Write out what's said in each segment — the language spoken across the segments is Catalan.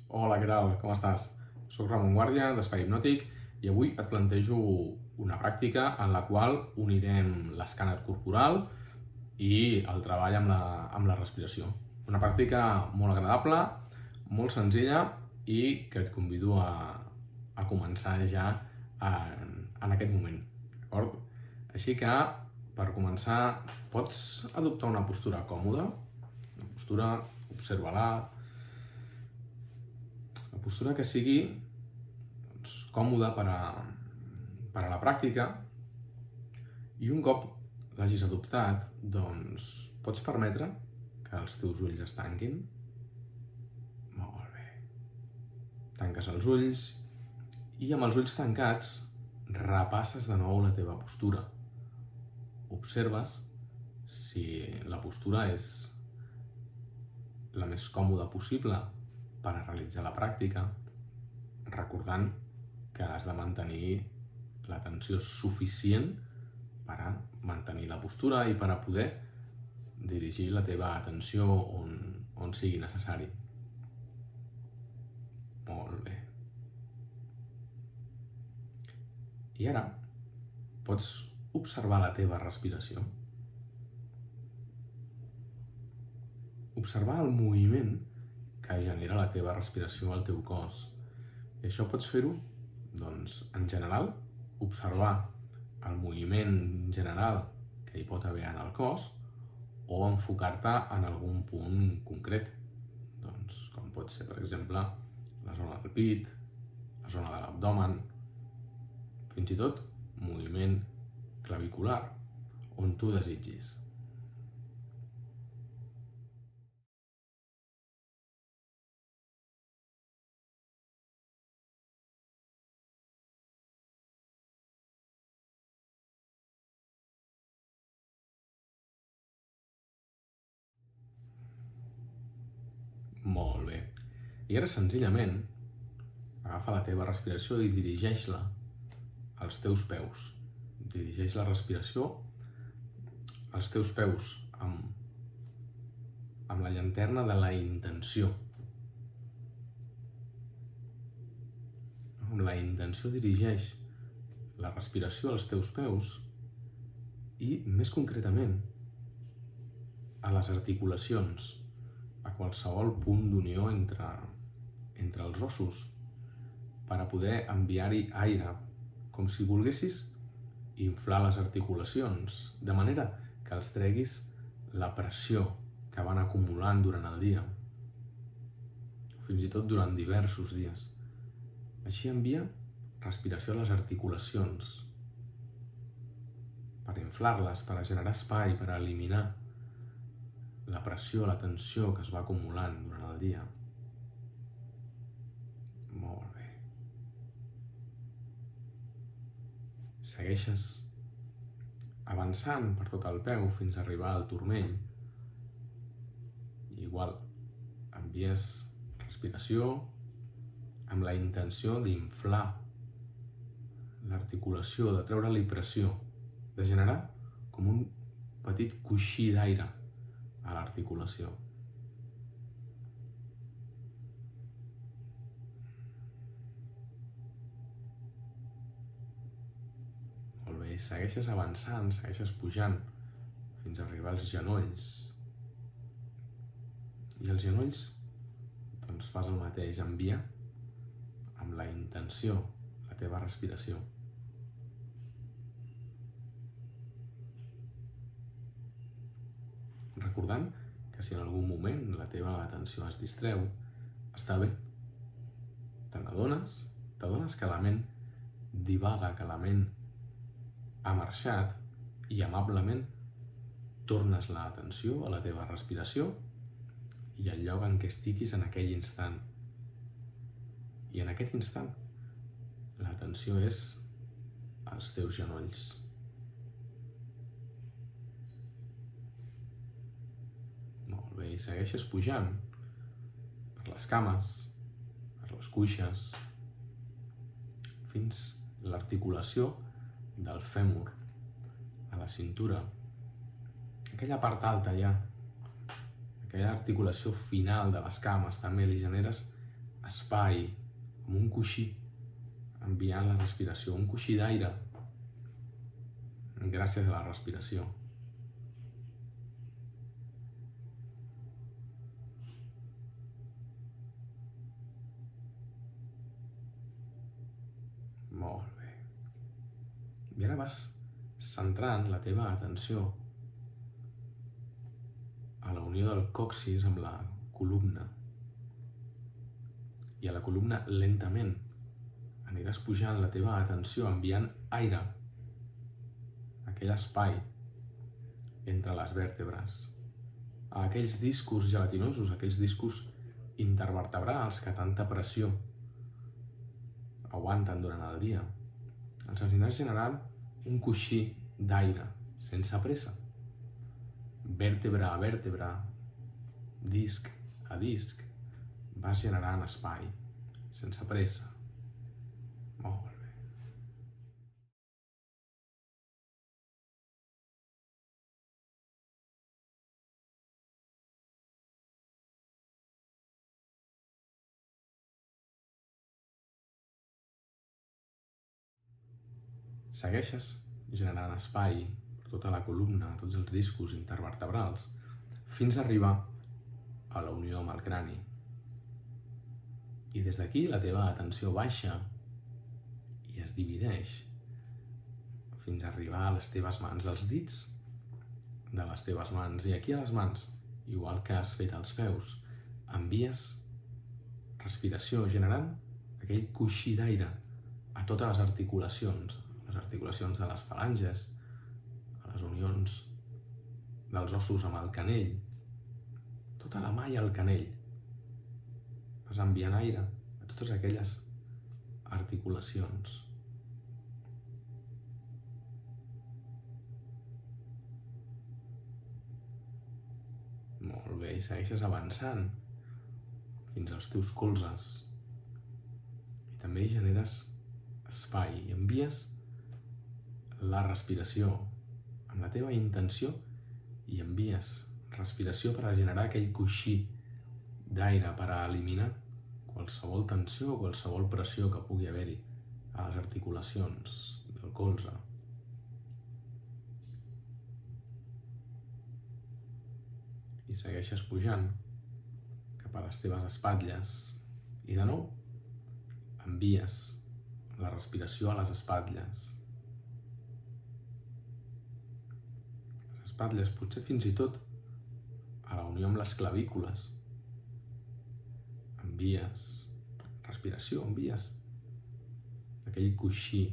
Hola, què tal? Com estàs? Soc Ramon Guàrdia, d'Espai Hipnòtic, i avui et plantejo una pràctica en la qual unirem l'escàner corporal i el treball amb la respiració. Una pràctica molt agradable, molt senzilla i que et convido a començar ja en aquest moment. D'acord? Així que, per començar, pots adoptar una postura còmoda, una postura, observa-la, una postura que sigui còmoda per a la pràctica, i un cop l'hagis adoptat, pots permetre que els teus ulls es tanquin. Molt bé. Tanques els ulls i amb els ulls tancats repasses de nou la teva postura. Observes si la postura és la més còmoda possible per a realitzar la pràctica, recordant que has de mantenir la tensió suficient per a mantenir la postura i per a poder dirigir la teva atenció on sigui necessari. Molt bé. I ara pots observar la teva respiració. Observar el moviment que genera la teva respiració al teu cos. I això pots fer-ho, en general, observar el moviment general que hi pot haver en el cos o enfocar-te en algun punt concret, com pot ser, per exemple, la zona del pit, la zona de l'abdomen, fins i tot moviment clavicular, on tu desitgis. Molt bé. I ara, senzillament, agafa la teva respiració i dirigeix-la als teus peus. Dirigeix la respiració als teus peus amb la llanterna de la intenció. Amb la intenció dirigeix la respiració als teus peus i, més concretament, a les articulacions, a qualsevol punt d'unió entre els ossos, per a poder enviar-hi aire, com si volguessis inflar les articulacions, de manera que els treguis la pressió que van acumulant durant el dia, fins i tot durant diversos dies. Així envia respiració a les articulacions, per inflar-les, per a generar espai, per a eliminar la pressió, la tensió que es va acumulant durant el dia. Molt bé. Segueixes avançant per tot el peu fins a arribar al turmell. Igual, envies respiració amb la intenció d'inflar l'articulació, de treure-li pressió, de generar com un petit coixí d'aire a l'articulació. Molt bé, segueixes avançant, segueixes pujant fins a arribar als genolls. I als genolls fas el mateix, envia amb la intenció la teva respiració. Recordant que si en algun moment la teva atenció es distreu, està bé. Te n'adones que la ment divaga, que la ment ha marxat i amablement tornes l'atenció a la teva respiració i al lloc en què estiguis en aquell instant. I en aquest instant l'atenció és als teus genolls. Molt bé, i segueixes pujant per les cames, per les cuixes, fins a l'articulació del fèmur, a la cintura, aquella part alta ja, aquella articulació final de les cames, també li generes espai, com un coixí, enviant la respiració, un coixí d'aire, gràcies a la respiració. Molt bé. I ara vas centrant la teva atenció a la unió del còccix amb la columna. I a la columna lentament aniràs pujant la teva atenció enviant aire a aquell espai entre les vèrtebres, a aquells discos gelatinosos, aquells discos intervertebrals que tanta pressió aguanten durant el dia. Ens aniràs generant un coixí d'aire, sense pressa. Vèrtebra a vèrtebra, disc a disc, vas generant espai, sense pressa. Molt bé. Segueixes generant espai per tota la columna, tots els discos intervertebrals, fins a arribar a la unió amb el crani. I des d'aquí la teva atenció baixa i es divideix fins a arribar a les teves mans, als dits de les teves mans. I aquí a les mans, igual que has fet als peus, envies respiració generant aquell coixí d'aire a totes les articulacions de les falanges, a les unions dels ossos amb el canell, tota la mà i el canell. Vas enviant aire a totes aquelles articulacions. Molt bé, i segueixes avançant fins als teus colzes. I també hi generes espai i envies la respiració amb la teva intenció i envies respiració per a generar aquell coixí d'aire, per a eliminar qualsevol tensió o qualsevol pressió que pugui haver-hi a les articulacions del colze. I segueixes pujant cap a les teves espatlles i de nou envies la respiració a les espatlles. Les espatlles, potser fins i tot a la unió amb les clavícules. Envies respiració, envies aquell coixí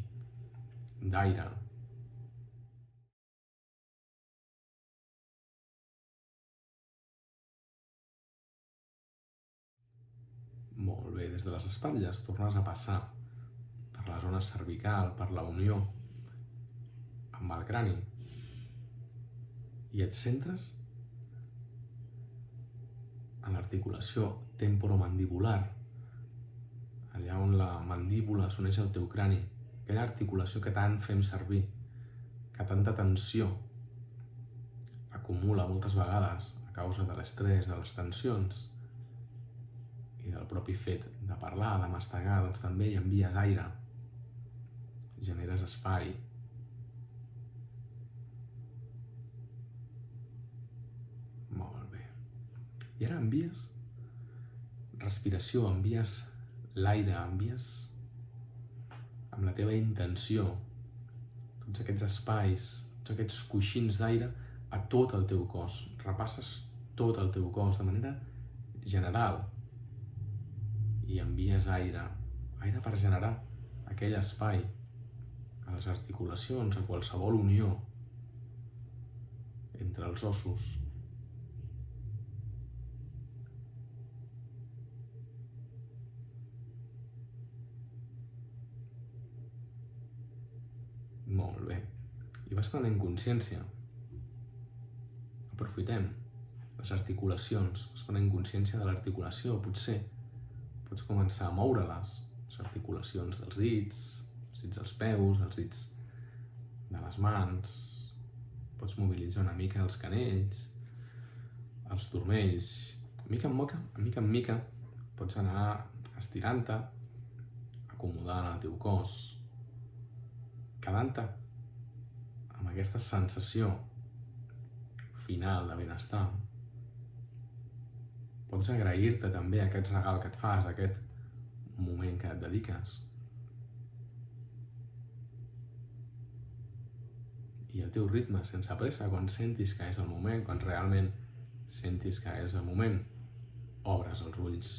d'aire. Molt bé, des de les espatlles tornes a passar per la zona cervical, per la unió amb el crani i et centres en l'articulació temporomandibular, allà on la mandíbula s'uneix al teu crani, aquella articulació que tant fem servir, que tanta tensió acumula moltes vegades a causa de l'estrès, de les tensions i del propi fet de parlar, de mastegar, doncs també hi envies aire, generes espai. Molt bé. I ara envies respiració, envies l'aire, envies amb la teva intenció tots aquests espais, tots aquests coixins d'aire a tot el teu cos. Repasses tot el teu cos de manera general i envies aire per generar aquell espai a les articulacions, a qualsevol unió entre els ossos. Molt bé. I vas prenent consciència. Aprofitem les articulacions. Vas prenent consciència de l'articulació. Potser pots començar a moure-les. Les articulacions dels dits dels peus, dels dits de les mans. Pots mobilitzar una mica els canells, els turmells. Mica en mica pots anar estirant-te, acomodant el teu cos, quedant-te amb aquesta sensació final de benestar. Pots agrair-te també aquest regal que et fas, aquest moment que et dediques. I el teu ritme, sense pressa, quan sentis que és el moment, quan realment sentis que és el moment, obres els ulls.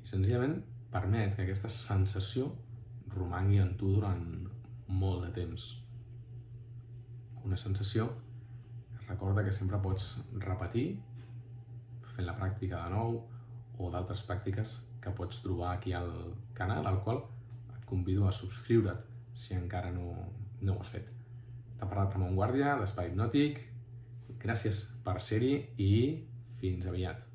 I senzillament permet que aquesta sensació romangui en tu durant molt de temps. Una sensació que recorda que sempre pots repetir fent la pràctica de nou o d'altres pràctiques que pots trobar aquí al canal, al qual et convido a subscriure't si encara no ho has fet. T'ha parlat Ramon Guàrdia, d'Espai Hipnòtic. Gràcies per ser-hi i fins aviat.